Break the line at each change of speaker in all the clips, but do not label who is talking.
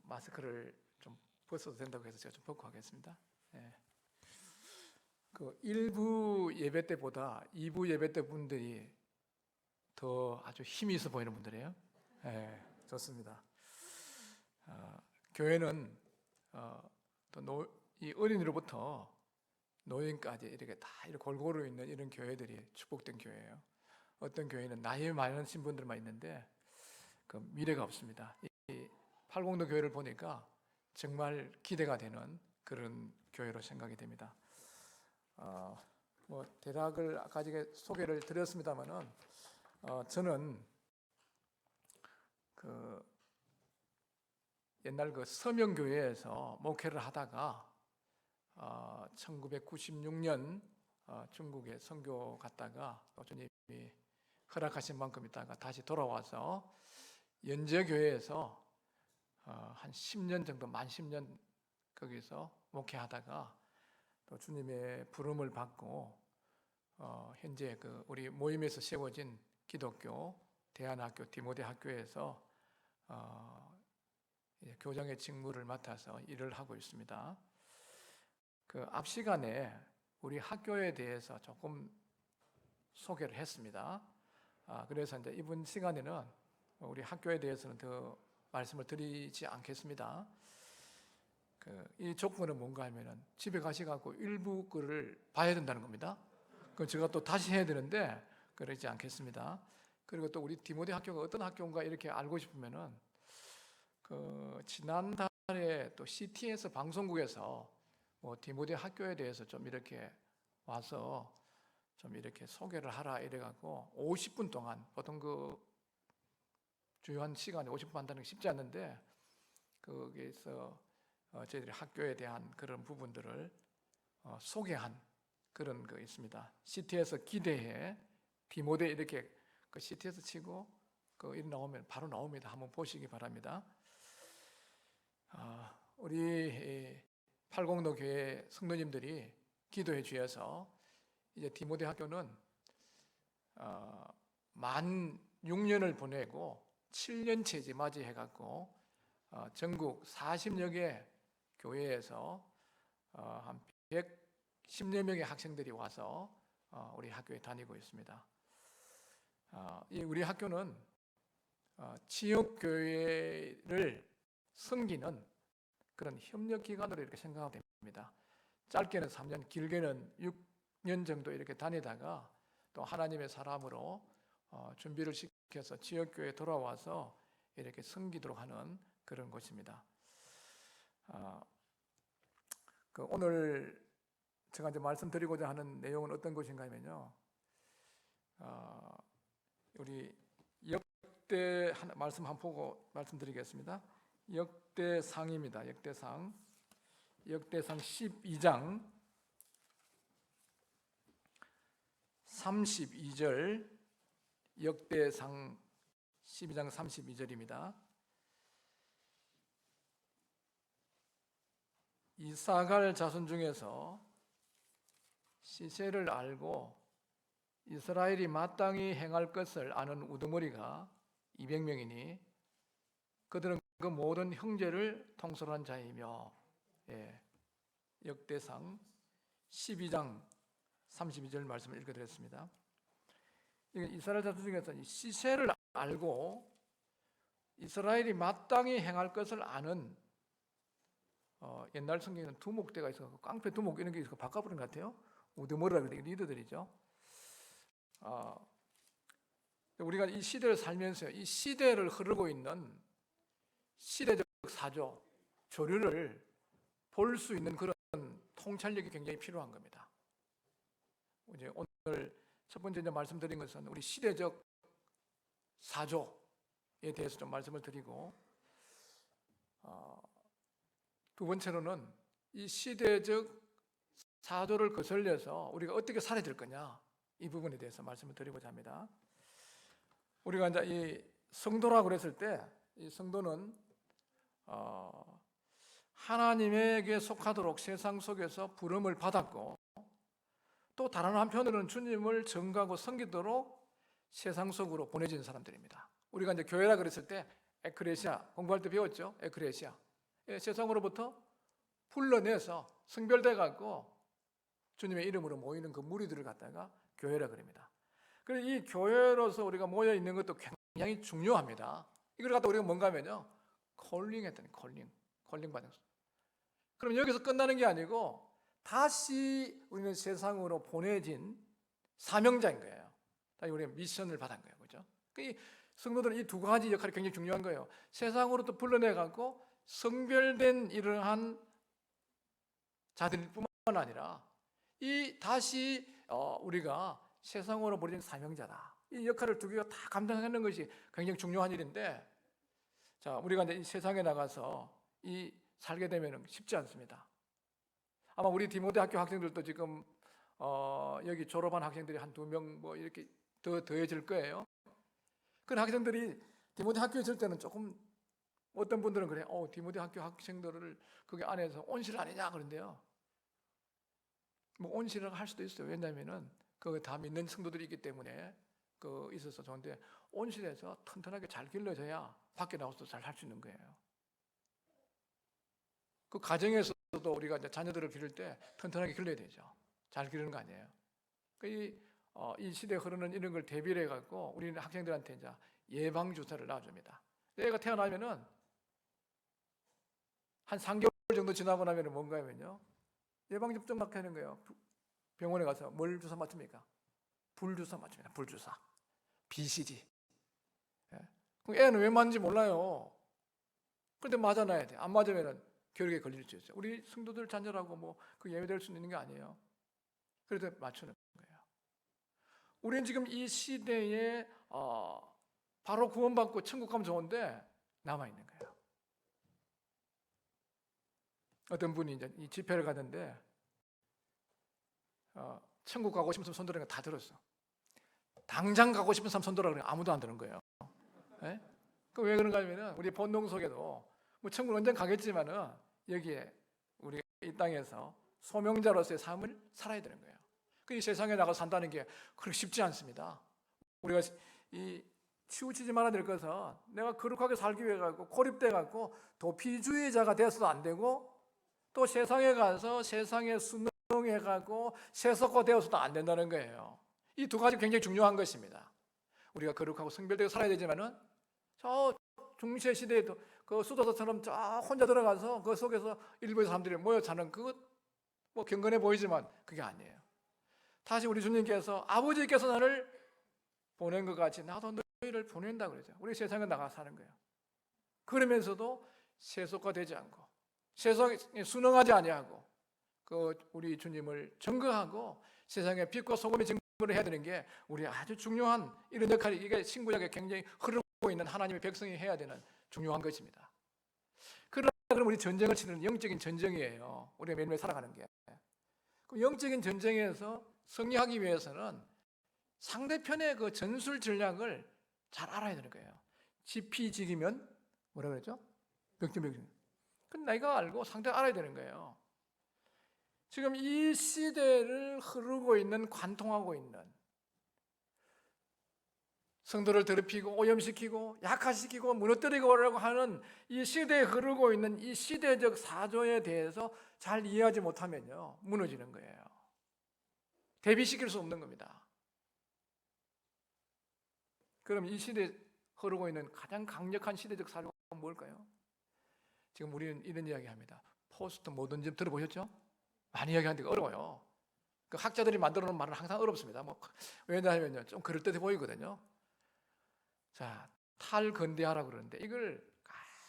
마스크를 좀 벗어도 된다고 해서 제가 좀 벗고 하겠습니다. 예. 그 1부 예배 때보다 2부 예배 때 분들이 더 아주 힘이 있어 보이는 분들이에요. 예, 좋습니다. 교회는 이 어린이로부터 노인까지 이렇게 다 이렇게 골고루 있는 이런 교회들이 축복된 교회예요. 어떤 교회는 나이 많으신 분들만 있는데 그 미래가 없습니다. 이 팔공도 교회를 보니까 정말 기대가 되는 그런 교회로 생각이 됩니다. 대략을 아까 소개를 드렸습니다만은 저는 그 옛날 그 서명교회에서 목회를 하다가 1996년 중국에 선교 갔다가 주님이 허락하신 만큼 있다가 다시 돌아와서 연제교회에서 한 10년 정도, 만 10년 거기서 목회하다가 또 주님의 부름을 받고 현재 그 우리 모임에서 세워진 기독교 대안학교 디모데 학교에서 교장의 직무를 맡아서 일을 하고 있습니다. 그 앞 시간에 우리 학교에 대해서 조금 소개를 했습니다. 그래서 이제 이번 시간에는 우리 학교에 대해서는 더 말씀을 드리지 않겠습니다. 이 조건은 뭔가 하면은 집에 가셔갖고 일부 거를 봐야 된다는 겁니다. 그 제가 또 다시 해야 되는데 그러지 않겠습니다. 그리고 또 우리 디모데 학교가 어떤 학교인가 이렇게 알고 싶으면은 지난달에 또 CTS 방송국에서 디모데 학교에 대해서 좀 이렇게 와서 좀 이렇게 소개를 하라 이래갖고 50분 동안, 보통 그 주요한 시간에 50분 한다는 게 쉽지 않는데 거기에서 저희들이 학교에 대한 그런 부분들을 소개한 그런 거 있습니다. CT에서 기대해 디모데 이렇게 그 CT에서 치고 그 일 나오면 바로 나옵니다. 한번 보시기 바랍니다. 우리 팔공도 교회 성도님들이 기도해 주셔서 이제 디모데 학교는 만 6년을 보내고 7년째 이제 맞이해갖고 전국 40여 개 교회에서 한 110여 명의 학생들이 와서 우리 학교에 다니고 있습니다. 우리 학교는 지역교회를 섬기는 그런 협력기관으로 이렇게 생각하면 됩니다. 짧게는 3년, 길게는 6년 정도 이렇게 다니다가 또 하나님의 사람으로 준비를 시켜서 지역교회에 돌아와서 이렇게 섬기도록 하는 그런 곳입니다. 오늘 제가 이제 말씀드리고자 하는 내용은 어떤 것인가 하면요. 우리 역대 말씀 한번 보고 말씀드리겠습니다. 역대상입니다. 역대상 12장 32절, 역대상 12장 32절입니다. 이사갈 자손 중에서 시세를 알고 이스라엘이 마땅히 행할 것을 아는 우두머리가 200명이니 그들은 그 모든 형제를 통솔한 자이며, 역대상 12장 32절 말씀을 읽어드렸습니다. 이스라엘 자손 중에서 시세를 알고 이스라엘이 마땅히 행할 것을 아는, 옛날 성경에는 두목대가 있어서 깡패 두목 이런 게 있어서 바꿔버린 것 같아요. 우두머리라고 그러는데 리더들이죠. 우리가 이 시대를 살면서 이 시대를 흐르고 있는 시대적 사조, 조류를 볼 수 있는 그런 통찰력이 굉장히 필요한 겁니다. 이제 오늘 첫 번째 말씀드린 것은 우리 시대적 사조에 대해서 좀 말씀을 드리고, 두 번째로는 이 시대적 사조를 거슬려서 우리가 어떻게 살아야 될 거냐, 이 부분에 대해서 말씀을 드리고자 합니다. 우리가 이제 이 성도라고 그랬을 때 이 성도는 하나님에게 속하도록 세상 속에서 부름을 받았고, 또 다른 한편으로는 주님을 전가하고 섬기도록 세상 속으로 보내진 사람들입니다. 우리가 이제 교회라 그랬을 때 에크레시아 공부할 때 배웠죠. 에크레시아 세상으로부터 불러내서 성별돼 갖고 주님의 이름으로 모이는 그 무리들을 갖다가 교회라 그럽니다. 그래서 이 교회로서 우리가 모여 있는 것도 굉장히 중요합니다. 이걸 갖다 우리가 뭔가 하면요, 콜링 했더니 콜링 받은 거. 그럼 여기서 끝나는 게 아니고 다시 우리는 세상으로 보내진 사명자인 거예요. 다시 우리가 미션을 받은 거예요, 그렇죠? 이 성도들은 이 두 가지 역할이 굉장히 중요한 거예요. 세상으로 또 불러내 갖고 성별된 이러한 자들뿐만 아니라 이 다시 우리가 세상으로 보내진 사명자다. 이 역할을 두 개가 다 감당하는 것이 굉장히 중요한 일인데, 자, 우리가 이제 이 세상에 나가서 이 살게 되면 쉽지 않습니다. 아마 우리 디모데 학교 학생들도 지금 여기 졸업한 학생들이 한 2명 뭐 이렇게 더해질 거예요. 그 학생들이 디모데 학교에 있을 때는 조금, 어떤 분들은 그래, 디모데 학교 학생들을 거기 안에서 온실 아니냐 그런데요. 뭐 온실이라고 할 수도 있어요. 왜냐하면은 그 다 믿는 성도들이 있기 때문에 그 있어서 좋은데, 온실에서 튼튼하게 잘 길러져야 밖에 나와서 잘 할 수 있는 거예요. 그 가정에서도 우리가 이제 자녀들을 기를 때 튼튼하게 길러야 되죠. 잘 기르는 거 아니에요. 이 시대에 흐르는 이런 걸 대비를 해갖고 우리는 학생들한테 이제 예방 주사를 놔줍니다. 애가 태어나면은 한 3개월 정도 지나고 나면은 뭔가 하면요, 예방 접종 막 하는 거예요. 병원에 가서 뭘 주사 맞춥니까? 불주사 맞춥니다. 불주사. BCG. 그럼 애는 왜 맞는지 몰라요. 그런데 맞아놔야 돼. 안 맞으면은 교육에 걸릴 수 있어요. 우리 성도들 자녀라고 뭐 그 예외될 수 있는 게 아니에요. 그래서 맞추는 거예요. 우리는 지금 이 시대에 바로 구원받고 천국 가면 좋은데 남아 있는 거예요. 어떤 분이 이제 이 집회를 가는데 천국 가고 싶은 사람 손들으니까 다 들었어. 당장 가고 싶은 사람 손들어 그러니까 아무도 안 드는 거예요. 네? 왜 그런가 하면은 우리 본능 속에도 뭐 천국 언젠 가겠지만은 여기에 우리 이 땅에서 소명자로서의 삶을 살아야 되는 거예요. 이 세상에 나가 산다는 게 그렇게 쉽지 않습니다. 우리가 이 치우치지 말아야 될 것은, 내가 거룩하게 살기 위해 갖고 고립돼 갖고 도피주의자가 돼서도 안 되고, 또 세상에 가서 세상에 순응해 갖고 세속화되어서도 안 된다는 거예요. 이 두 가지 굉장히 중요한 것입니다. 우리가 거룩하고 성별되게 살아야 되지만은 저 중세 시대에도 그 수도사처럼 저 혼자 들어가서 그 속에서 일부의 사람들이 모여 사는 그것 뭐 경건해 보이지만 그게 아니에요. 다시 우리 주님께서, 아버지께서 나를 보낸 것 같이 나도 너희를 보낸다 그러죠. 우리 세상에 나가 사는 거예요. 그러면서도 세속화되지 않고 세상에 순응하지 아니하고 그 우리 주님을 증거하고 세상의 빛과 소금의 증거를 해야 되는 게 우리 아주 중요한 이런 역할이, 이게 신구약에 굉장히 흐르고 있는 하나님의 백성이 해야 되는 중요한 것입니다. 그러나 그럼 우리 전쟁을 치는 영적인 전쟁이에요. 우리가 매일매일 살아가는 게. 그 영적인 전쟁에서 승리하기 위해서는 상대편의 그 전술 전략을 잘 알아야 되는 거예요. 지피지기면 뭐라 그랬죠? 벽지벽지. 그건 내가 알고 상대가 알아야 되는 거예요. 지금 이 시대를 흐르고 있는, 관통하고 있는, 성도를 더럽히고 오염시키고 약화시키고 무너뜨리고 하는 이 시대에 흐르고 있는 이 시대적 사조에 대해서 잘 이해하지 못하면요, 무너지는 거예요. 대비시킬 수 없는 겁니다. 그럼 이 시대에 흐르고 있는 가장 강력한 시대적 사조가 뭘까요? 지금 우리는 이런 이야기합니다. 포스트 모더니즘 들어보셨죠? 많이 이야기하는데 어려워요. 그 학자들이 만들어 놓은 말은 항상 어렵습니다. 왜냐하면요, 좀 그럴듯해 보이거든요. 자, 탈근대화라고 그러는데, 이걸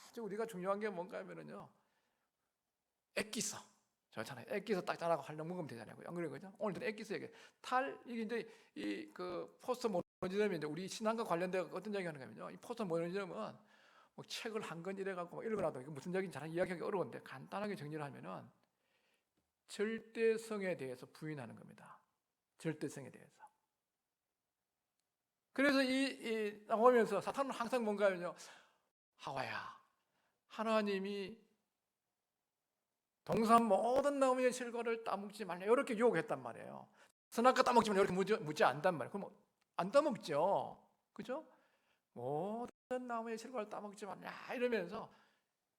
아주 우리가 중요한 게 뭔가 하면은요, 액기서. 좋잖아요. 액기서 딱 짜라고 활력 먹으면 되잖아요. 안 그래요? 그죠? 오늘도 액기서 얘기. 이게 이제 그 포스트 모더니즘이 이제 우리 신앙과 관련돼 어떤 이야기 하는 거냐면요, 이 포스트 모더니즘은 뭐 책을 한 권 이래갖고 읽어놔도 이게 무슨 이야기인지 잘 이야기하기 어려운데, 간단하게 정리를 하면은 절대성에 대해서 부인하는 겁니다. 절대성에 대해서. 그래서 나오면서 사탄은 항상 뭔가 하면요, 하와야, 하나님이 동산 모든 나무의 실과를 따먹지 말라, 이렇게 유혹했단 말이에요. 선악과 따먹지 말라, 이렇게 묻지 않단 말이에요. 그럼 안 따먹죠, 그죠? 모든 나무의 실과를 따먹지 말라 이러면서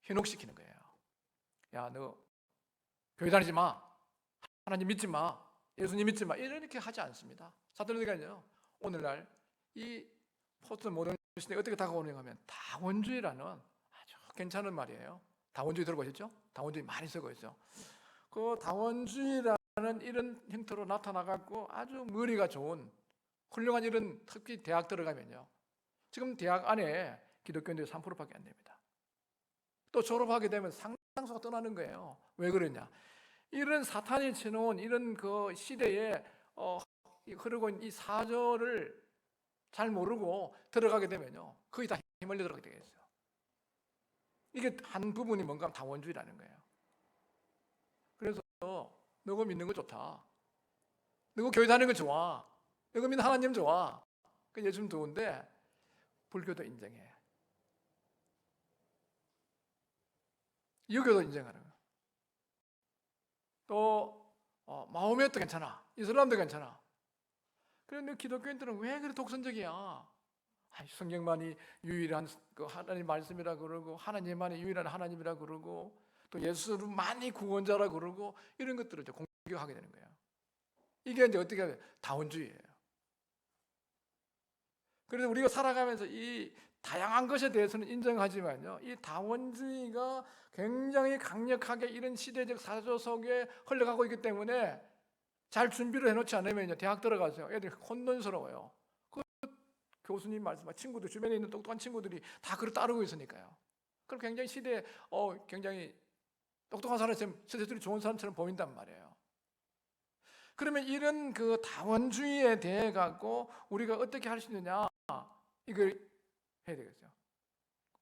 현혹시키는 거예요. 야, 너 교회 다니지 마, 하나님 믿지 마, 예수님 믿지 마, 이렇게 하지 않습니다. 사도들은요, 오늘날 이 포스트 모던 시대에 어떻게 다가오는가 하면 다원주의라는 아주 괜찮은 말이에요. 다원주의 들어보셨죠? 다원주의 많이 쓰고 있죠. 그 다원주의라는 이런 형태로 나타나갖고 아주 머리가 좋은 훌륭한 이런, 특히 대학 들어가면요, 지금 대학 안에 기독교인들이 3%밖에 안 됩니다. 또 졸업하게 되면 상당수가 떠나는 거예요. 왜 그러냐? 이런 사탄이 쳐놓은 이런 그 시대에 흐르고 있는 이 사조를 잘 모르고 들어가게 되면요, 거의 다 휘말려 들어가게 되겠어요. 이게 한 부분이 뭔가 다원주의라는 거예요. 그래서 너가 믿는 거 좋다, 너가 교회 다니는 거 좋아, 너가 믿는 하나님 좋아, 그 예수님 좋은데 불교도 인정해, 유교도 인정하는 거예요. 또 마호메도 괜찮아, 이슬람도 괜찮아. 그런데 기독교인들은 왜 그렇게 독선적이야? 성경만이 유일한 그 하나님 말씀이라 그러고, 하나님만이 유일한 하나님이라 그러고, 또 예수만이 구원자라 그러고, 이런 것들을 이제 공격하게 되는 거예요. 이게 이제 어떻게 하면 다원주의예요. 그래서 우리가 살아가면서 이 다양한 것에 대해서는 인정하지만요, 이 다원주의가 굉장히 강력하게 이런 시대적 사조 속에 흘러가고 있기 때문에 잘 준비를 해놓지 않으면 대학 들어가서 애들이 혼돈스러워요. 그 교수님 말씀, 친구들, 주변에 있는 똑똑한 친구들이 다 그걸 따르고 있으니까요. 그럼 굉장히 시대에 굉장히 똑똑한 사람처럼, 스스로 좋은 사람처럼 보인단 말이에요. 그러면 이런 그 다원주의에 대해 갖고 우리가 어떻게 할 수 있느냐, 이걸 해야 되겠죠.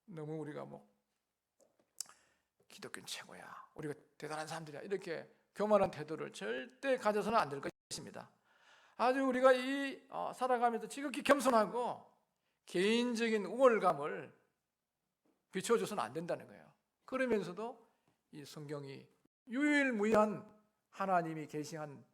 너무 우리가 기독교는 최고야, 우리가 대단한 사람들이야, 이렇게 교만한 태도를 절대 가져서는 안 될 것입니다. 아주 우리가 이 살아가면서 지극히 겸손하고 개인적인 우월감을 비춰줘서는 안 된다는 거예요. 그러면서도 이 성경이 유일무이한 하나님이 계시한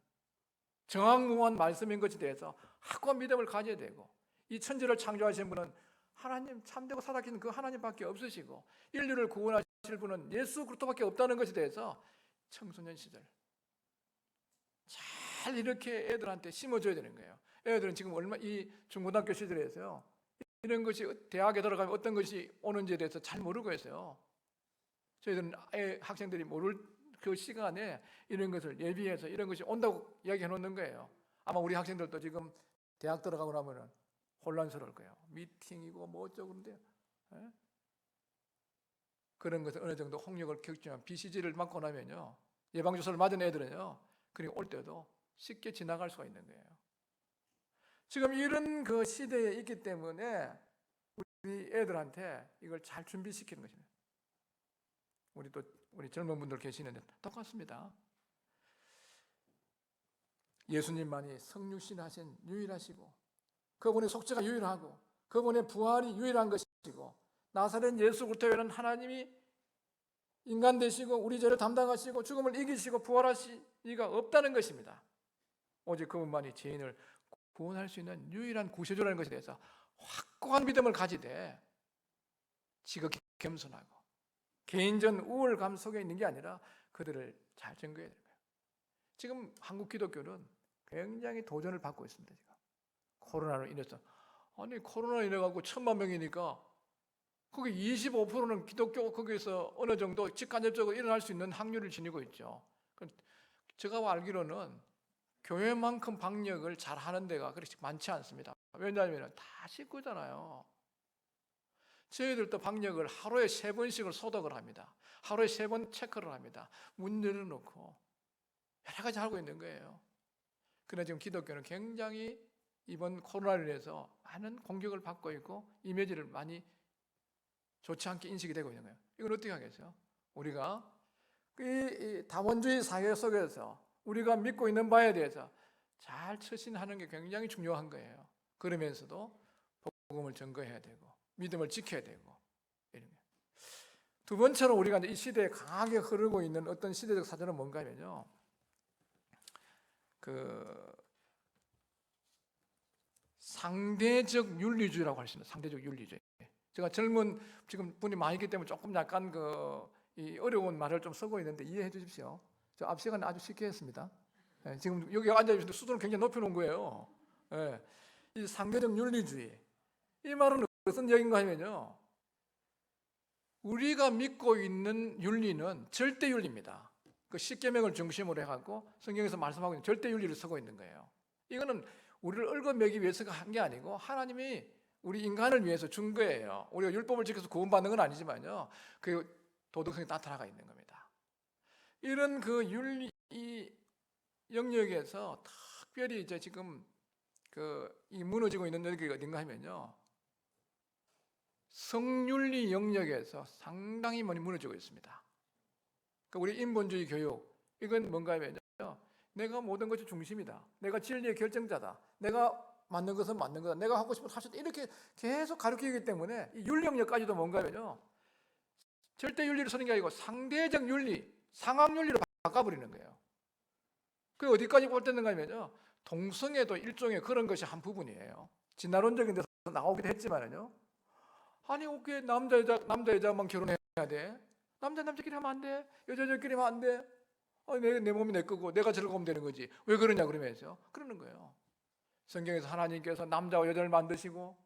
정확무한 말씀인 것에 대해서 확고한 믿음을 가져야 되고, 이 천지를 창조하신 분은 하나님, 참되고 살아계신 그 하나님밖에 없으시고, 인류를 구원하실 분은 예수 그리스도밖에 없다는 것에 대해서 청소년 시절 잘 이렇게 애들한테 심어줘야 되는 거예요. 애들은 지금 이 중고등학교 시절에서요, 이런 것이 대학에 들어가면 어떤 것이 오는지에 대해서 잘 모르고 있어요. 저희들은 학생들이 모를 그 시간에 이런 것을 예비해서 이런 것이 온다고 이야기해 놓는 거예요. 아마 우리 학생들도 지금 대학 들어가고 나면은 혼란스러울 거예요. 미팅이고 뭐 어쩌고 그런데요. 그런 것을 어느 정도 홍역을 겪지만 BCG를 맞고 나면요, 예방주사를 맞은 애들은요, 그리고 올 때도 쉽게 지나갈 수가 있는 거예요. 지금 이런 그 시대에 있기 때문에 우리 애들한테 이걸 잘 준비시키는 것입니다. 우리 젊은 분들 계시는데 똑같습니다. 예수님만이 성육신하신 유일하시고, 그분의 속죄가 유일하고, 그분의 부활이 유일한 것이고, 나사렛 예수 그리스도는 하나님이 인간 되시고 우리 죄를 담당하시고 죽음을 이기시고 부활하실 리가 없다는 것입니다. 오직 그분만이 죄인을 구원할 수 있는 유일한 구세주라는 것에 대해서 확고한 믿음을 가지되 지극히 겸손하고 개인전 우월감 속에 있는 게 아니라 그들을 잘 증거해야 돼요. 지금 한국 기독교는 굉장히 도전을 받고 있습니다. 지금 코로나로 인해서, 아니 코로나 인해가지고 1,000만 명이니까 거기 25%는 기독교, 거기서 어느 정도 직간접적으로 일어날 수 있는 확률을 지니고 있죠. 제가 알기로는 교회만큼 방역을 잘 하는 데가 그렇게 많지 않습니다. 왜냐하면 다 식구잖아요. 저희들도 방역을 하루에 3번씩을 소독을 합니다. 하루에 3번 체크를 합니다. 문 열어놓고 여러 가지 하고 있는 거예요. 그러나 지금 기독교는 굉장히 이번 코로나로 인해서 많은 공격을 받고 있고 이미지를 많이 좋지 않게 인식이 되고 있는 거예요. 이건 어떻게 하겠어요? 우리가 이 다원주의 사회 속에서 우리가 믿고 있는 바에 대해서 잘 처신하는 게 굉장히 중요한 거예요. 그러면서도 복음을 증거해야 되고 믿음을 지켜야 되고 이런 거예요. 두 번째로 우리가 이 시대에 강하게 흐르고 있는 어떤 시대적 사전은 뭔가 하면요, 그 상대적 윤리주의라고 할 수 있는 상대적 윤리주의. 제가 젊은 지금 분이 많이 있기 때문에 조금 약간 그 이 어려운 말을 좀 쓰고 있는데 이해해 주십시오. 저 앞 시간에 아주 쉽게 했습니다. 예, 지금 여기 앉아 계시는데 수준을 굉장히 높여놓은 거예요. 예, 이 상대적 윤리주의, 이 말은 무슨 얘기인가 하면요, 우리가 믿고 있는 윤리는 절대 윤리입니다. 그 십계명을 중심으로 해갖고 성경에서 말씀하고 있는 절대 윤리를 쓰고 있는 거예요. 이거는 우리를 얽어매기 위해서가 한 게 아니고 하나님이 우리 인간을 위해서 준 거예요. 우리가 율법을 지켜서 구원받는 건 아니지만요, 그 도덕성이 나타나가 있는 겁니다. 이런 그 윤리 영역에서 특별히 이제 지금 이 무너지고 있는 여기가 어딘가 하면요, 성윤리 영역에서 상당히 많이 무너지고 있습니다. 우리 인본주의 교육, 이건 뭔가 하면요, 내가 모든 것이 중심이다, 내가 진리의 결정자다, 내가 맞는 것은 맞는 거다, 내가 하고 싶은 걸 할 수 있다, 이렇게 계속 가르치기 때문에 이 윤리 영역까지도 뭔가 하면요, 절대 윤리를 쓰는 게 아니고 상대적 윤리, 상황 윤리로 바꿔버리는 거예요. 그게 어디까지 꼴때는가 하면요, 동성애도 일종의 그런 것이 한 부분이에요. 진화론적인 데서 나오기도 했지만요, 아니 어떻게 남자 여자만 결혼해야 돼? 남자끼리 하면 안 돼? 여자끼리 하면 안 돼? 내 몸이 내 거고 내가 즐거우면 되는 거지, 왜 그러냐 그러면서 그러는 거예요. 성경에서 하나님께서 남자와 여자를 만드시고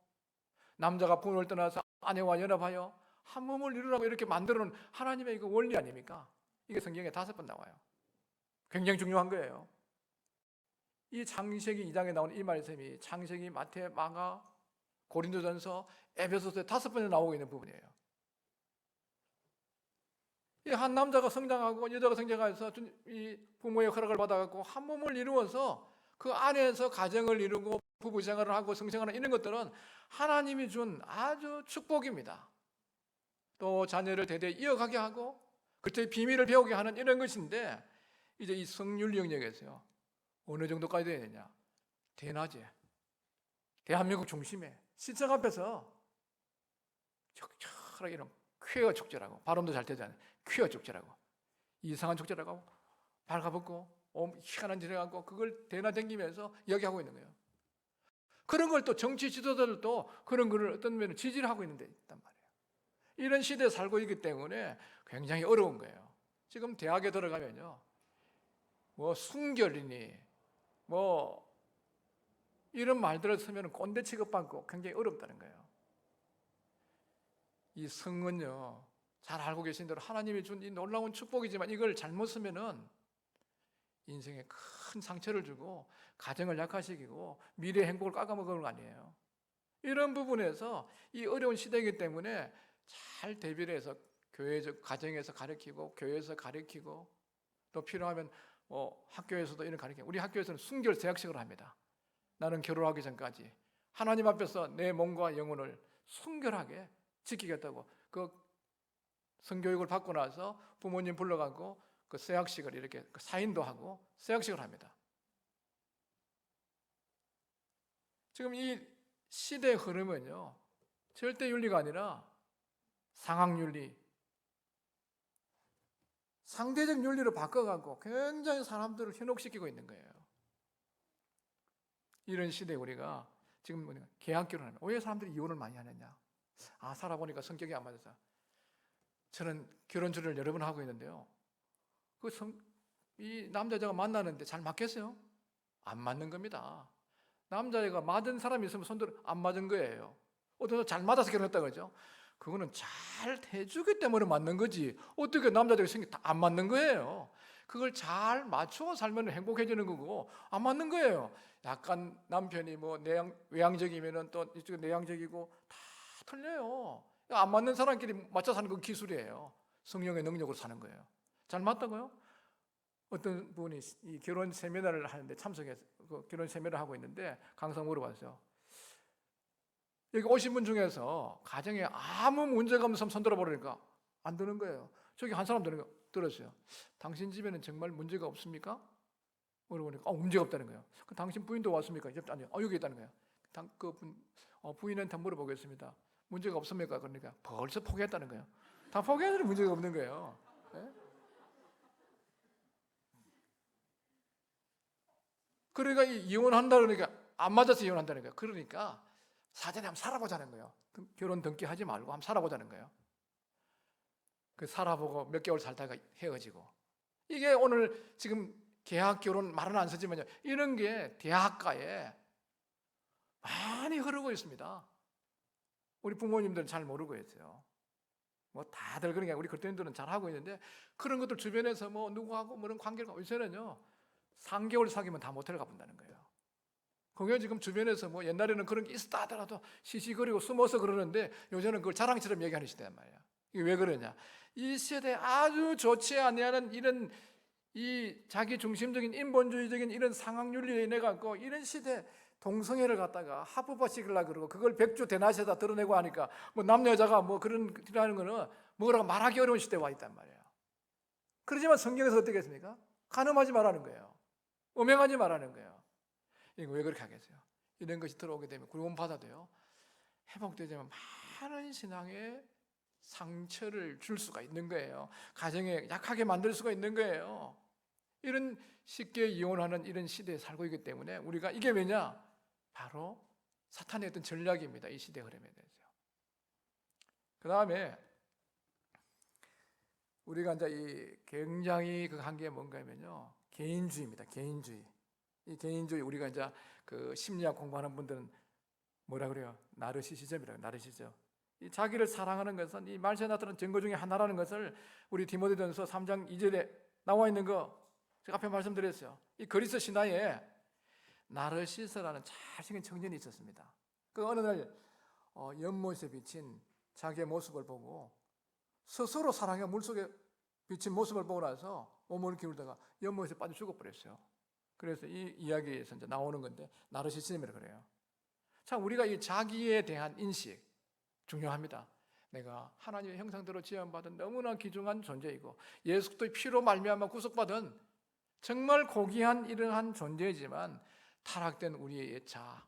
남자가 부모를 떠나서 아내와 연합하여 한 몸을 이루라고 이렇게 만들어놓은 하나님의 그 원리 아닙니까? 이게 성경에 5번 나와요. 굉장히 중요한 거예요. 이 창세기 2장에 나오는 이 말씀이 창세기, 마태, 마가, 고린도전서, 에베소서에 5번에 나오고 있는 부분이에요. 이 한 남자가 성장하고 여자가 성장해서 이 부모의 허락을 받아갖고 한 몸을 이루어서 그 안에서 가정을 이루고 부부 생활을 하고 성생활을 이런 것들은 하나님이 준 아주 축복입니다. 또 자녀를 대대 이어가게 하고 그때의 비밀을 배우게 하는 이런 것인데, 이제 이 성윤리 영역에서요, 어느 정도까지 돼야 되냐? 대낮에 대한민국 중심에 시청 앞에서 적절하게 이런 퀴어 축제라고, 발음도 잘 되지 않아요. 퀴어 축제라고, 이상한 축제라고 발가벗고 희한한 짓을 해갖고 그걸 대낮댕기면서 이야기하고 있는 거예요. 그런 걸 또 정치 지도자들도 그런 거를 어떤 면에 지지를 하고 있는 데 있단 말이에요. 이런 시대에 살고 있기 때문에 굉장히 어려운 거예요. 지금 대학에 들어가면요, 뭐 순결이니 뭐 이런 말들을 쓰면 꼰대 취급받고 굉장히 어렵다는 거예요. 이 성은요, 잘 알고 계신 대로 하나님이 준 이 놀라운 축복이지만 이걸 잘못 쓰면은 인생에 큰 상처를 주고 가정을 약화시키고 미래의 행복을 깎아먹는 거 아니에요. 이런 부분에서 이 어려운 시대이기 때문에 잘 대비를 해서 교회적 가정에서 가르치고 교회에서 가르치고 또 필요하면 학교에서도 이런 가르치고, 우리 학교에서는 순결 세학식을 합니다. 나는 결혼하기 전까지 하나님 앞에서 내 몸과 영혼을 순결하게 지키겠다고 그 성교육을 받고 나서 부모님 불러가고 그 세학식을 이렇게 사인도 하고 세학식을 합니다. 지금 이 시대의 흐름은요, 절대 윤리가 아니라 상황윤리, 상대적 윤리로 바꿔가고 굉장히 사람들을 현혹시키고 있는 거예요. 이런 시대에 우리가 지금 계약 결혼하면 왜 사람들이 이혼을 많이 하느냐? 살아보니까 성격이 안 맞아서. 저는 결혼 준비를 여러 번 하고 있는데요, 이 남자애가 만나는데 잘 맞겠어요? 안 맞는 겁니다. 남자애가 맞은 사람이 있으면 손들어 안 맞은 거예요. 어떤 잘 맞아서 결혼했다 그러죠. 그거는 잘 해주기 때문에 맞는 거지, 어떻게 남자애가 생기 다 안 맞는 거예요. 그걸 잘 맞추어 살면 행복해지는 거고, 안 맞는 거예요. 약간 남편이 뭐 외향적이면은 또 이쪽은 내향적이고 다 틀려요. 안 맞는 사람끼리 맞춰 사는 건 기술이에요. 성령의 능력으로 사는 거예요. 잘 맞다고요? 어떤 분이 이 결혼 세미나를 하는데 참석해서 결혼 세미나를 하고 있는데 강사 물어봤어요. 여기 오신 분 중에서 가정에 아무 문제가 없는 사람 손 들어보니까 안 드는 거예요. 저기 한 사람 들었어요. 당신 집에는 정말 문제가 없습니까? 물어보니까 문제가 없다는 거예요. 당신 부인도 왔습니까? 아니요. 여기 있다는 거예요. 부인한테 물어보겠습니다. 문제가 없습니까? 그러니까 벌써 포기했다는 거예요. 다 포기하는 문제가 없는 거예요. 네? 그러니까 이혼한다 그러니까 안 맞아서 이혼한다는 거예요. 그러니까 사전에 한번 살아보자는 거예요. 결혼 등기하지 말고 한번 살아보자는 거예요. 그 살아보고 몇 개월 살다가 헤어지고, 이게 오늘 지금 계약 결혼 말은 안 쓰지만요, 이런 게 대학가에 많이 흐르고 있습니다. 우리 부모님들은 잘 모르고 있어요. 뭐 다들 그런 게 우리 그리스도인들은 잘 하고 있는데, 그런 것들 주변에서 뭐 누구하고 뭐런 관계가, 요새는요 3개월 사귀면 다 모텔 가본다는 거예요. 그게 지금 주변에서 뭐 옛날에는 그런 게 있었다 하더라도 시시거리고 숨어서 그러는데, 요새는 그걸 자랑처럼 얘기하는 시대란 말이야. 이게 왜 그러냐? 이 시대에 아주 좋지 않은 이런 이 자기 중심적인 인본주의적인 이런 상황윤리에 인해 갖고, 이런 시대 동성애를 갖다가 합법화시키려고 그러고, 그걸 백주 대낮에다 드러내고 하니까 뭐 남녀 여자가 뭐 그런 라는 거는 뭐라고 말하기 어려운 시대에 와 있단 말이에요. 그러지만 성경에서 어떻게 했습니까? 간음하지 말라는 거예요. 음행하지 말라는 거예요. 이거 왜 그렇게 하겠어요? 이런 것이 들어오게 되면 구원받아도요, 회복되지만 많은 신앙의 상처를 줄 수가 있는 거예요. 가정에 약하게 만들 수가 있는 거예요. 이런 쉽게 이혼하는 이런 시대에 살고 있기 때문에, 우리가 이게 왜냐? 바로 사탄의 어떤 전략입니다. 이 시대 흐름에 대해서. 그 다음에 우리가 이제 이 굉장히 그 한 게 뭔가 하면요, 개인주의입니다. 개인주의. 이 개인주의, 우리가 이제 그 심리학 공부하는 분들은 뭐라 그래요? 나르시시즘이라고. 나르시즘. 이 자기를 사랑하는 것은 이 말세에 나타난 증거 중에 하나라는 것을 우리 디모데전서 3장 2절에 나와 있는 거 제가 앞에 말씀드렸어요. 이 그리스 신화에 나르시스라는 잘생긴 청년이 있었습니다. 그 어느 날 연못에 비친 자기의 모습을 보고 스스로 사랑의 물속에 비친 모습을 보고 나서 몸을 기울다가 연못에 빠져 죽어버렸어요. 그래서 이 이야기에서 이제 나오는 건데, 나르시시즘이라고 그래요. 참, 우리가 이 자기에 대한 인식 중요합니다. 내가 하나님의 형상대로 지음받은 너무나 귀중한 존재이고, 예수 그리스도의 피로 말미암아 구속받은 정말 고귀한 이러한 존재이지만, 타락된 우리의 자,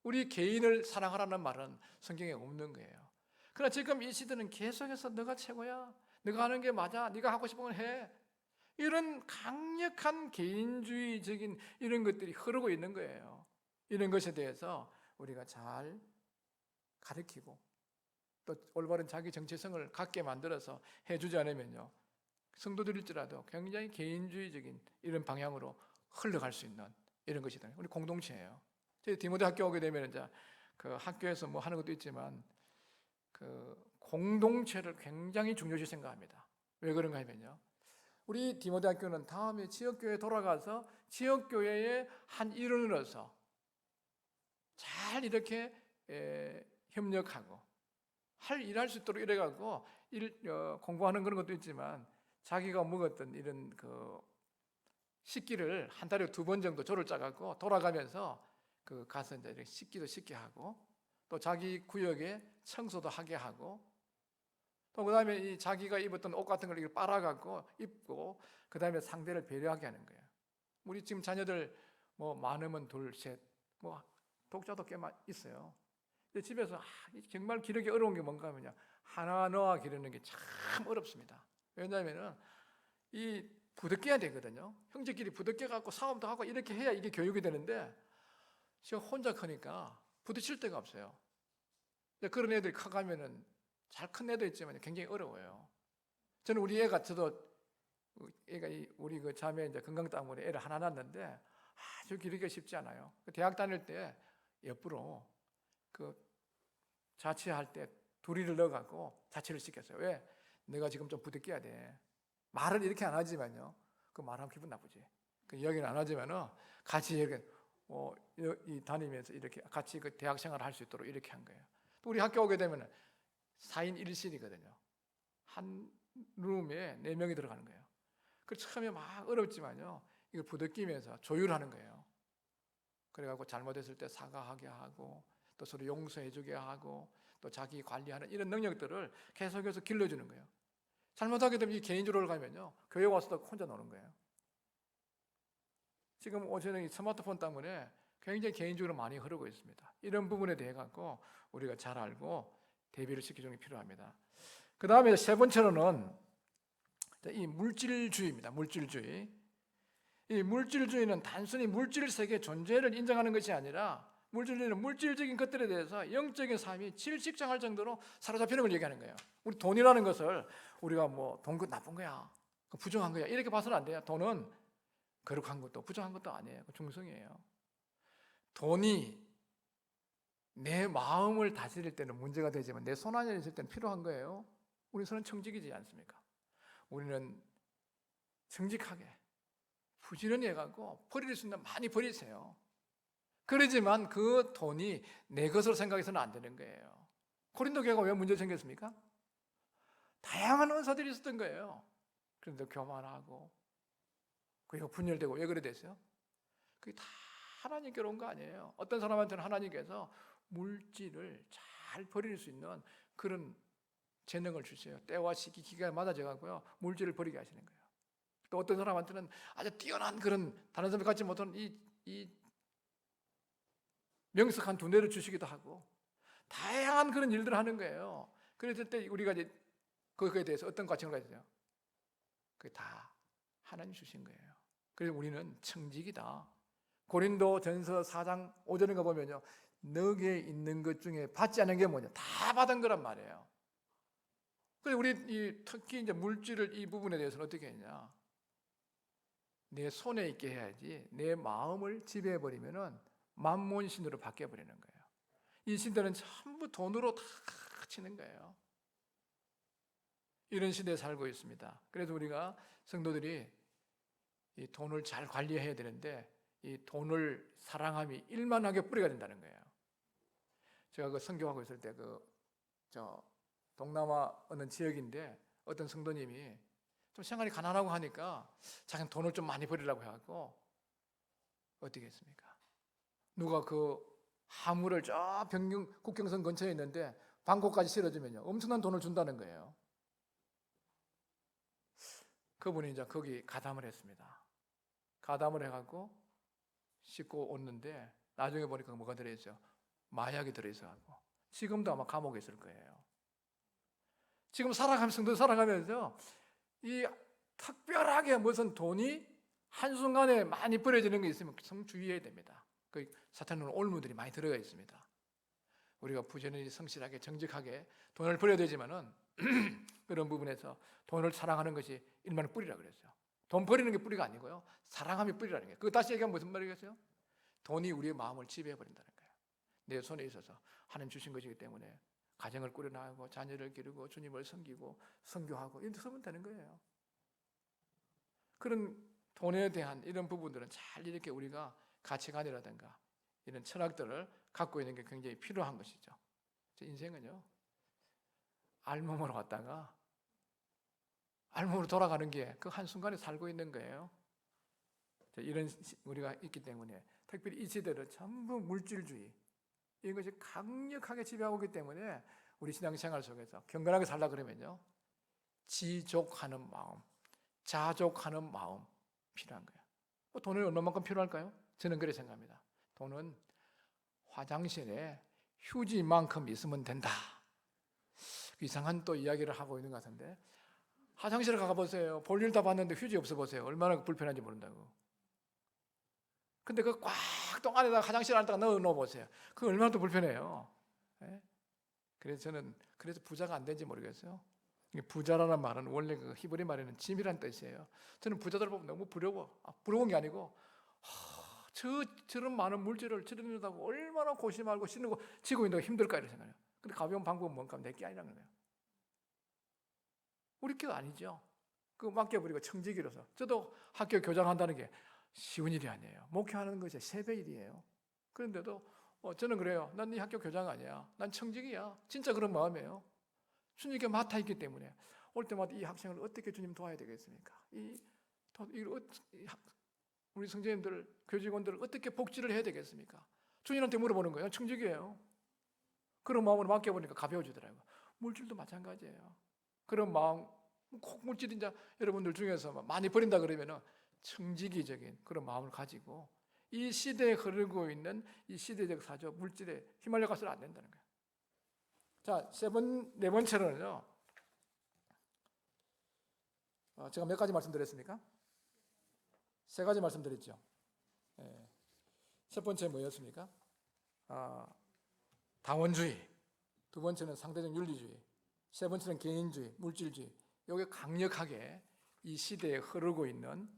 우리 개인을 사랑하라는 말은 성경에 없는 거예요. 그러나 지금 이 시대는 계속해서 너가 최고야, 너가 하는 게 맞아, 네가 하고 싶은 걸 해, 이런 강력한 개인주의적인 이런 것들이 흐르고 있는 거예요. 이런 것에 대해서 우리가 잘 가르치고 또 올바른 자기 정체성을 갖게 만들어서 해주지 않으면요, 성도들일지라도 굉장히 개인주의적인 이런 방향으로 흘러갈 수 있는 이런 것이다. 우리 공동체예요. 저희 디모데 학교 오게 되면 이제 그 학교에서 뭐 하는 것도 있지만 그 공동체를 굉장히 중요시 생각합니다. 왜 그런가 하면요, 우리 디모데 학교는 다음에 지역교회에 돌아가서 지역교회의 한 일원으로서 잘 이렇게 협력하고 일할 수 있도록 이래가지고 공부하는 그런 것도 있지만, 자기가 먹었던 이런 그 식기를 한 달에 2번 정도 조를 짜갖고 돌아가면서 그 가서 이제 이렇게 식기도 씻게 하고, 또 자기 구역에 청소도 하게 하고, 또 그다음에 이 자기가 입었던 옷 같은 걸 이렇게 빨아갖고 입고, 그다음에 상대를 배려하게 하는 거예요. 우리 지금 자녀들 뭐 많으면 2, 3, 뭐 독자도 꽤 있어요. 근데 집에서 정말 기르기 어려운 게 뭔가 하면요, 하나 넣어 기르는 게 참 어렵습니다. 왜냐하면은 이 부득해야 되거든요. 형제끼리 부득해 갖고 싸움도 하고 이렇게 해야 이게 교육이 되는데, 제가 혼자 크니까 부딪힐 데가 없어요. 그런 애들이 커가면은 잘 큰 애도 있지만 굉장히 어려워요. 저는 우리 애가, 저도 애가 우리 그 자매 이제 건강 때문에 애를 하나 낳았는데 아주 기르기가 쉽지 않아요. 대학 다닐 때 옆으로 그 자취할 때 둘이를 넣어갖고 자취를 시켰어요. 왜? 내가 지금 좀 부득해야 돼. 말을 이렇게 안 하지만요, 그 말하면 기분 나쁘지. 그 이야기는 안 하지만은 같이 이렇게 다니면서 이렇게 같이 그 대학 생활을 할 수 있도록 이렇게 한 거예요. 또 우리 학교 오게 되면은 4인 1실이거든요. 한 룸에 4명이 들어가는 거예요. 그 처음에 막 어렵지만요, 이걸 부대끼면서 조율하는 거예요. 그래갖고 잘못했을 때 사과하게 하고, 또 서로 용서해주게 하고, 또 자기 관리하는 이런 능력들을 계속해서 길러주는 거예요. 잘못하게 되면 이 개인주의로 가면요, 교회 와서도 혼자 노는 거예요. 지금 요새는 이 스마트폰 때문에 굉장히 개인주의로 많이 흐르고 있습니다. 이런 부분에 대해 갖고 우리가 잘 알고 대비를 시키는 게 필요합니다. 그 다음에 3번째로는 이 물질주의입니다. 물질주의. 이 물질주의는 단순히 물질 세계 존재를 인정하는 것이 아니라, 물질주의는 물질적인 것들에 대해서 영적인 삶이 질식장할 정도로 사로잡히는 걸 얘기하는 거예요. 우리 돈이라는 것을 우리가 뭐 돈 그 나쁜 거야, 부정한 거야 이렇게 봐서는 안 돼요. 돈은 거룩한 것도 부정한 것도 아니에요. 중성이에요. 돈이 내 마음을 다스릴 때는 문제가 되지만 내 손 안에 있을 때는 필요한 거예요. 우리 손은 청직이지 않습니까? 우리는 정직하게 부지런히 해가지고 버릴 수 있는 많이 버리세요. 그러지만 그 돈이 내 것으로 생각해서는 안 되는 거예요. 고린도 교회가 왜 문제 생겼습니까? 다양한 은사들이 있었던 거예요. 그런데 교만하고 그리고 분열되고 왜 그래 됐어요? 그게 다 하나님께로 온 거 아니에요. 어떤 사람한테는 하나님께서 물질을 잘 버릴 수 있는 그런 재능을 주세요. 때와 시기, 기간에 맞아져가고요 물질을 버리게 하시는 거예요. 또 어떤 사람한테는 아주 뛰어난 그런 다른 사람이 갖지 못하는 이 명석한 두뇌를 주시기도 하고 다양한 그런 일들을 하는 거예요. 그랬을 때 우리가 이제 그거에 대해서 어떤 가치를 가지죠? 그게 다 하나님 주신 거예요. 그래서 우리는 청직이다. 고린도 전서 4장 5절인가 보면요, 너게 있는 것 중에 받지 않은 게 뭐냐? 다 받은 거란 말이에요. 그래서 우리 특히 이제 물질을 이 부분에 대해서는 어떻게 했냐? 내 손에 있게 해야지. 내 마음을 지배해 버리면은 만몬신으로 바뀌어 버리는 거예요. 이 시대는 전부 돈으로 다 치는 거예요. 이런 시대에 살고 있습니다. 그래서 우리가 성도들이 이 돈을 잘 관리해야 되는데 이 돈을 사랑함이 일만하게 뿌리가 된다는 거예요. 제가 그 선교하고 있을 때 동남아 어느 지역인데 어떤 성도님이 좀 생활이 가난하고 하니까 자기는 돈을 좀 많이 버리려고 해갖고 어떻게 했습니까? 누가 그 화물을 저 국경선 근처에 있는데 방콕까지 실어주면요 엄청난 돈을 준다는 거예요. 그분이 이제 거기 가담을 했습니다. 가담을 해갖고 싣고 오는데 나중에 보니까 뭐가 들어있어요? 마약이 들어있어갖고 지금도 아마 감옥에 있을 거예요. 지금 성도 살아가면서 이 특별하게 무슨 돈이 한순간에 많이 버려지는 게 있으면 좀 주의해야 됩니다. 그 사탄은 올무들이 많이 들어가 있습니다. 우리가 부지런히 성실하게 정직하게 돈을 버려야 되지만은 그런 부분에서 돈을 사랑하는 것이 일만의 뿌리라 그랬어요. 돈 버리는 게 뿌리가 아니고요 사랑함이 뿌리라는 거예요. 그거 다시 얘기하면 무슨 말이겠어요? 돈이 우리의 마음을 지배해 버린다는 거예요. 내 손에 있어서 하나님 주신 것이기 때문에 가정을 꾸려나가고 자녀를 기르고 주님을 섬기고 선교하고 이렇게 하면 되는 거예요. 그런 돈에 대한 이런 부분들은 잘 이렇게 우리가 가치관이라든가 이런 철학들을 갖고 있는 게 굉장히 필요한 것이죠. 인생은요 알몸으로 왔다가 알몸으로 돌아가는 게 그 한순간에 살고 있는 거예요. 이런 우리가 있기 때문에 특별히 이 시대를 전부 물질주의 이것이 강력하게 지배하고 있기 때문에 우리 신앙생활 속에서 경건하게 살라 그러면요 지족하는 마음, 자족하는 마음 필요한 거예요. 돈이 얼마만큼 필요할까요? 저는 그렇게 생각합니다. 돈은 화장실에 휴지만큼 있으면 된다. 이상한 또 이야기를 하고 있는 것 같은데 화장실에 가보세요. 볼일 다 봤는데 휴지 없어 보세요. 얼마나 불편한지 모른다고. 근데 그 꽉 똥 안에다가 화장실 안에다가 넣어 보세요. 그거 얼마나 또 불편해요. 네? 그래서 저는 부자가 안 된지 모르겠어요. 부자라는 말은 원래 그 히브리 말에는 짐이란 뜻이에요. 저는 부자들 보면 너무 부러워. 부러운 게 아니고 저런 많은 물질을 처리한다고 얼마나 고심하고 씻고 지고 있는가 힘들까 이런 생각해요. 근데 가벼운 방법은 뭔가 내게 아니라는 거예요. 우리 게 아니죠. 그 맡겨버리고 청지기로서 저도 학교 교장한다는 게 쉬운 일이 아니에요. 목회하는 것이 세배 일이에요. 그런데도 저는 그래요. 난 이 학교 교장 아니야. 난 청직이야. 진짜 그런 마음이에요. 주님께 맡아 있기 때문에 올 때마다 이 학생을 어떻게 주님 도와야 되겠습니까? 우리 성도님들, 교직원들을 어떻게 복지를 해야 되겠습니까? 주님한테 물어보는 거예요. 청직이에요. 그런 마음으로 맡겨보니까 가벼워지더라고요. 물질도 마찬가지예요. 그런 마음, 꼭 물질이 이제 여러분들 중에서 많이 버린다 그러면은 청지기적인 그런 마음을 가지고 이 시대에 흐르고 있는 이 시대적 사조 물질에 휘말려 가서는 안 된다는 거예요. 자, 네 번째로는요. 제가 몇 가지 말씀드렸습니까? 세 가지 말씀드렸죠. 첫 번째 뭐였습니까? 다원주의. 두 번째는 상대적 윤리주의. 세 번째는 개인주의, 물질주의. 이게 강력하게 이 시대에 흐르고 있는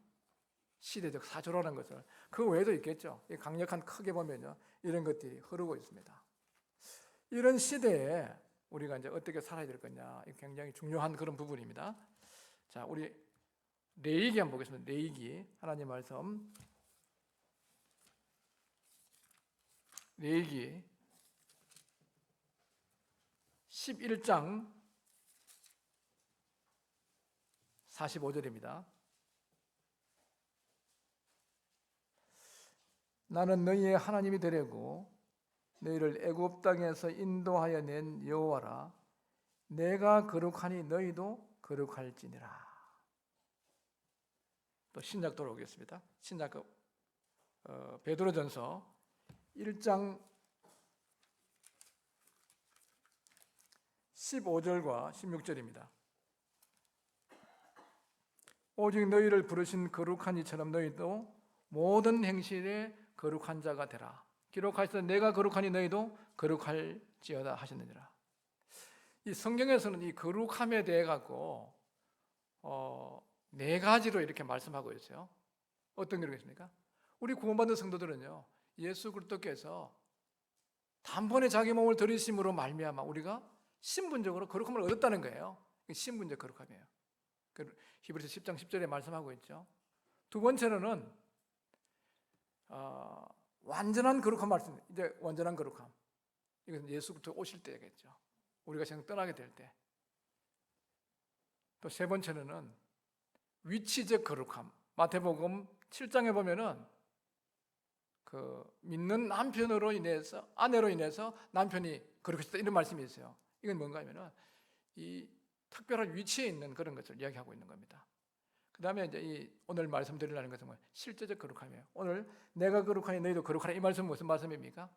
시대적 사조라는 것을, 그 외에도 있겠죠. 이 강력한, 크게 보면요, 이런 것들이 흐르고 있습니다. 이런 시대에 우리가 이제 어떻게 살아야 될 거냐, 굉장히 중요한 그런 부분입니다. 자, 우리 레위기 한번 보겠습니다. 레위기, 하나님 말씀, 레위기 11장 45절입니다. 나는 너희의 하나님이 되려고 너희를 애굽 땅에서 인도하여 낸 여호와라. 내가 거룩하니 너희도 거룩할지니라. 또 신약 돌아오겠습니다. 신약 베드로전서 1장 15절과 16절입니다. 오직 너희를 부르신 거룩한 이처럼 너희도 모든 행실에 거룩한 자가 되라. 기록하시되 내가 거룩하니 너희도 거룩할지어다 하셨느니라. 이 성경에서는 이 거룩함에 대해 갖고 네 가지로 이렇게 말씀하고 있어요. 어떤 게 있습니까? 우리 구원받은 성도들은요, 예수 그리스도께서 단번에 자기 몸을 들이심으로 말미암아 우리가 신분적으로 거룩함을 얻었다는 거예요. 신분적 거룩함이에요. 히브리서 10장 10절에 말씀하고 있죠. 두 번째로는 완전한 거룩함 말씀. 이제 완전한 거룩함. 이것은 예수부터 오실 때겠죠. 우리가 세상 떠나게 될 때. 또 세 번째로는 위치적 거룩함. 마태복음 7장에 보면은 그 믿는 남편으로 인해서, 아내로 인해서 남편이 거룩해졌다, 이런 말씀이 있어요. 이건 뭔가 하면은 이 특별한 위치에 있는 그런 것을 이야기하고 있는 겁니다. 그 다음에 이제 이 오늘 말씀드리려는 것은 실제적 거룩함이에요. 오늘 내가 거룩하니 너희도 거룩하라, 이 말씀은 무슨 말씀입니까?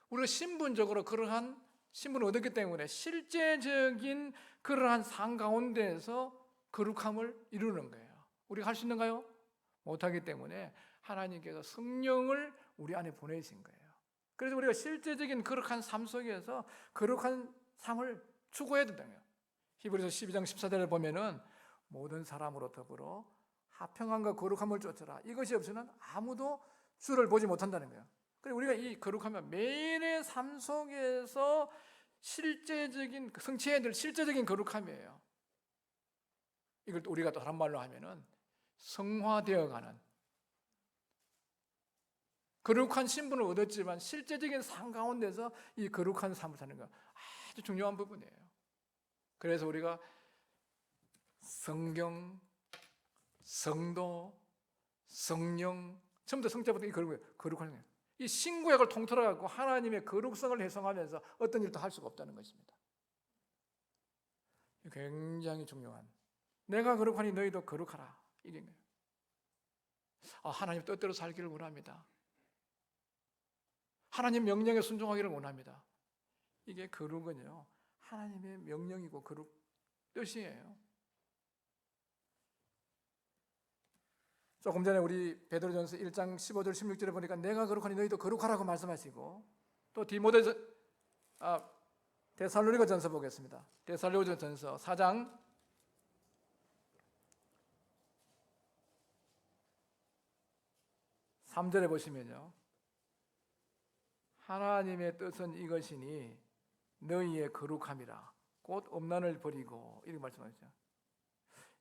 우리가 신분적으로 그러한 신분을 얻었기 때문에 실제적인 그러한 삶 가운데에서 거룩함을 이루는 거예요. 우리가 할 수 있는가요? 못하기 때문에 하나님께서 성령을 우리 안에 보내신 거예요. 그래서 우리가 실제적인 거룩한 삶 속에서 거룩한 삶을 추구해야 된다는 거예요. 히브리서 12장 14절을 보면은 모든 사람으로 더불어 화평함과 거룩함을 쫓으라. 이것이 없이는 아무도 주를 보지 못한다는 거예요. 그래서 우리가 이 거룩함은 매일의 삶 속에서 실제적인, 성취해야 될 실제적인 거룩함이에요. 이걸 또 우리가 또 다른 말로 하면은 성화되어가는, 거룩한 신분을 얻었지만 실제적인 삶 가운데서 이 거룩한 삶을 사는 거 아주 중요한 부분이에요. 그래서 우리가 성경, 성도, 성령, 전부 다 성자부터 이 거룩한 거예요. 이 신구약을 통틀어 갖고 하나님의 거룩성을 해석하면서 어떤 일도 할 수가 없다는 것입니다. 굉장히 중요한, 내가 거룩하니 너희도 거룩하라, 이게 거예요. 하나님 뜻대로 살기를 원합니다. 하나님 명령에 순종하기를 원합니다. 이게 거룩은요, 하나님의 명령이고 거룩 뜻이에요. 조금 전에 우리 베드로전서 1장 15절 16절에 보니까 내가 거룩하니 너희도 거룩하라고 말씀하시고, 또 데살로니가전서 보겠습니다. 데살로니가전서 4장 3절에 보시면요, 하나님의 뜻은 이것이니 너희의 거룩함이라 곧 엄난을 버리고, 이렇게 말씀하셨죠.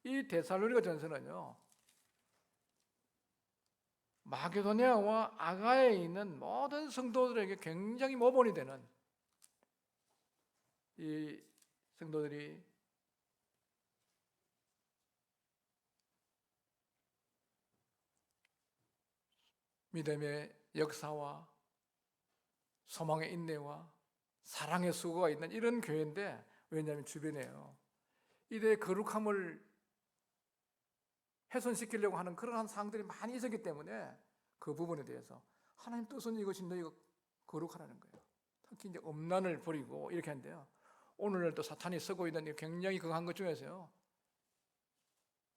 이 데살로니가전서는요, 마게도냐와 아가야에 있는 모든 성도들에게 굉장히 모본이 되는, 이 성도들이 믿음의 역사와 소망의 인내와 사랑의 수고가 있는 이런 교회인데, 왜냐하면 주변에요, 이들의 거룩함을 훼손시키려고 하는 그러한 상황들이 많이 있었기 때문에 그 부분에 대해서 하나님 뜻은 이것이 너희가 거룩하라는 거예요. 특히 이제 엄난을 버리고 이렇게 하는데요, 오늘날 또 사탄이 쓰고 있는 굉장히 강한 것 중에서요,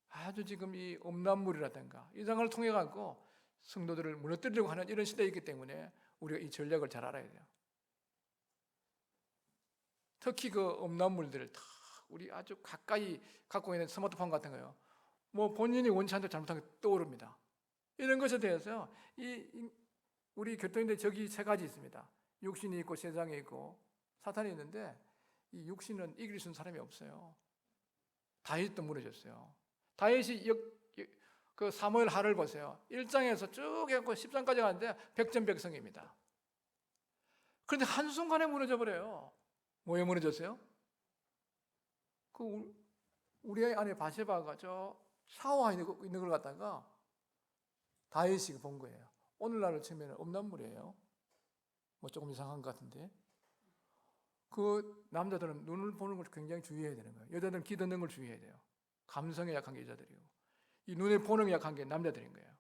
아주 지금 이 엄난물이라든가 이장을 통해 갖고 성도들을 무너뜨리려고 하는 이런 시대이기 때문에 우리가 이 전략을 잘 알아야 돼요. 특히 그 엄난물들을 다 우리 아주 가까이 갖고 있는 스마트폰 같은 거요. 뭐 본인이 원치 않는 잘못한 게 떠오릅니다. 이런 것에 대해서 우리 교토인데 적이 세 가지 있습니다. 육신이 있고 세상이 있고 사탄이 있는데 이 육신은 이길 수 있는 사람이 없어요. 다윗도 무너졌어요. 다윗이 그 사무엘 하를 보세요. 1장에서 쭉 해갖고 10장까지 가는데 백전백승입니다. 그런데 한순간에 무너져 버려요. 뭐에 무너졌어요? 우리 아내 바세바가 저 샤워하고 있는 걸 갖다가 다윗이 본 거예요. 오늘날을 치면 음란물이에요. 뭐 조금 이상한 것 같은데. 그 남자들은 눈을 보는 걸 굉장히 주의해야 되는 거예요. 여자들은 귀 듣는 걸 주의해야 돼요. 감성에 약한 게 여자들이고 이 눈에 보는 게 약한 게 남자들인 거예요.